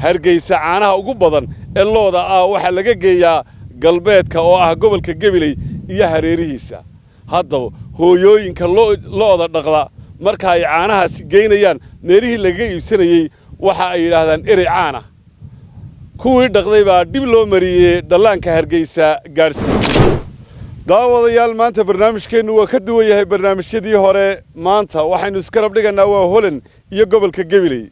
hargeysa caanaha ugu badan ee looda waxa laga geeyaa galbeedka oo ah gobolka Gabiley iyo hareerihiisa haddaba hooyooyinka looda dhaqda marka ay caanahaasi geynayaan meerihii laga iibsanayay waxa ay yiraahdaan erey caana kuwii dhaqday baa dib loo mariyay dhallaanka hargeysa gaarsiin daawadayaal maanta barnaamijkeenu waa ka duwan yahay barnaamijyadii hore maanta waxaynu iskarab dhiganaa waa Holland iyo gobolka Gabiley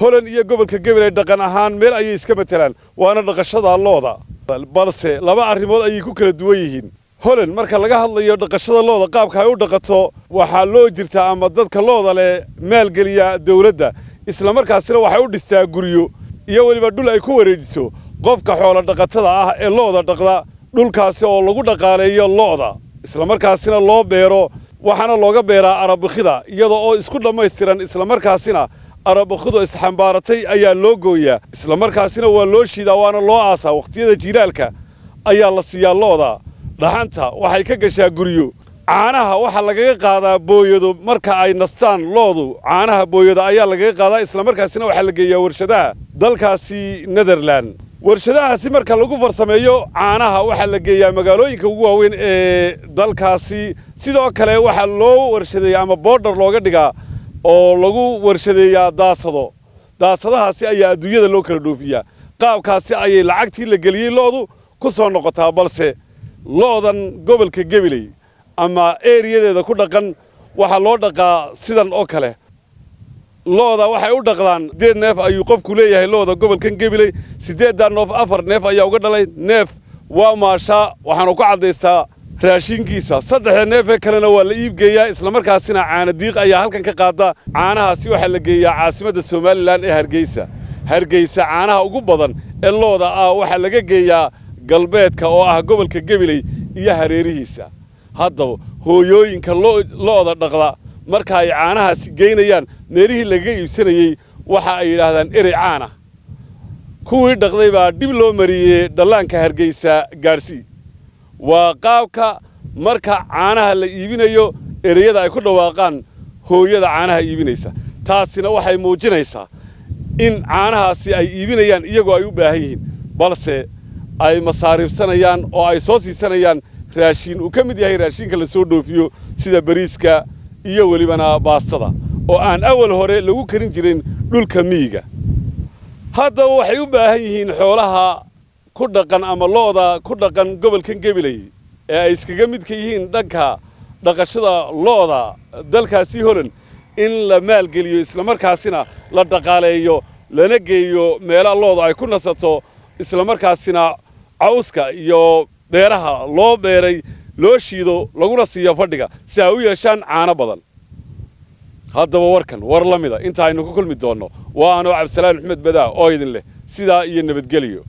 Holland iyo gobolka Gabiley dhaqan ahaan meel ay iska matelaan waana dhaqashada looda balse laba arrimood ay ku kala duwan yihiin Holland marka laga hadlayo dhaqashada looda qaabka ay u dhaqato waxa loo jirtaa ama dadka looda leh maalgeliya dawladda isla markaasina waxay u dhistaa guriyo iyo waliba dhul ay ku wareejiso qofka xoolo dhaqatada ah ee looda dhaqda dhulkaasi oo lagu dhaqaaleeyo looda isla markaasina loo beero waxana looga beeraa arabikhida iyadoo oo isku dhameystiran isla markaasina arabikhida isxambaaratay ayaa loo gooyaa isla markaasina waa loo shiidaa waana loo aasaa waqtiyada jiilaalka ayaa la siiyaa looda dhaxanta waxay ka gashaa guriyo caanaha waxa laga qaadaa booyado marka ay nastaan loodu caanaha booyada ayaa laga qaadaa isla markaasina waxa la geeyaa warshadaha dalkaasi Netherland warshadahaasi marka lagu farsameeyo caanaha waxa la geeyaa magaalooyinka ugu waaweyn ee dalkaasi sidoo kale waxa loo warshadeeyaa ama border looga dhigaa oo lagu warshadeeyaa daasadahaasi ayaa adduunyada loo kala dhoofiyaa qaabkaasi ayay lacagtii la geliyay loodu ku soo noqotaa balse loodan gobolka Gabiley ama eeriyadeeda ku dhaqan waxa loo dhaqaa sidan oo kale looda waxay u dhaqdaan 8 neef ayuu qofku leeyahay looda gobolkan Gabiley 8 neef 4 neef ayaa uga dhalay neef waa maasha waxaanu ku cadeystaa raashinkiisa 3 neef kalena waa la iib geeyaa isla markaasina caana diiq ayaa halkan ka qaada caanahaasi waxa la geeyaa caasimadda Soomaaliland ee Hargeysa caanaha ugu badan ee looda waxa laga geeyaa galbeedka oo ah gobolka Gabiley iyo hareerihiisa haddaba hooyooyinka looda dhaqda marka ay caanahaasi geynayaan meerihii laga iibsanayay waxa ay yiraahdaan erey caana kuwii dhaqday baa dib loo mariyay dhallaanka hargeysa gaarsiin waa qaabka marka caanaha la iibinayo ereyada ay ku dhawaaqaan hooyada caanaha iibinaysa taasina waxay muujinaysaa in caanahaasi ay iibinayaan iyagoo ay u baahan yihiin balse ay masaariifsanayaan oo ay soo siisanayaan raashin uu ka mid yahay raashinka la soo dhoofiyo sida bariiska iyo walibana baastada oo aan awal hore lagu karin jirin dhulka miyiga hadda waxay u baahan yihiin xoolaha ku dhaqan ama looda ku dhaqan gobolkan Gabiley ee ay iskaga mid ka yihiin dhanka dhaqashada looda dalkaasi Holland in la maalgeliyo isla markaasina la dhaqaaleeyo lana geeyo meelaha looda ay ku nasato isla markaasina cawska iyo beeraha loo beeray loo shiido laguna siiyo fadhiga si ay u yeeshaan caano badan haddaba warkan war lamida inta aynu ku kulmi doono waa anoo Cabdisalaan Axmed Badaa oo idin leh sidaa iyo nabadgeliyo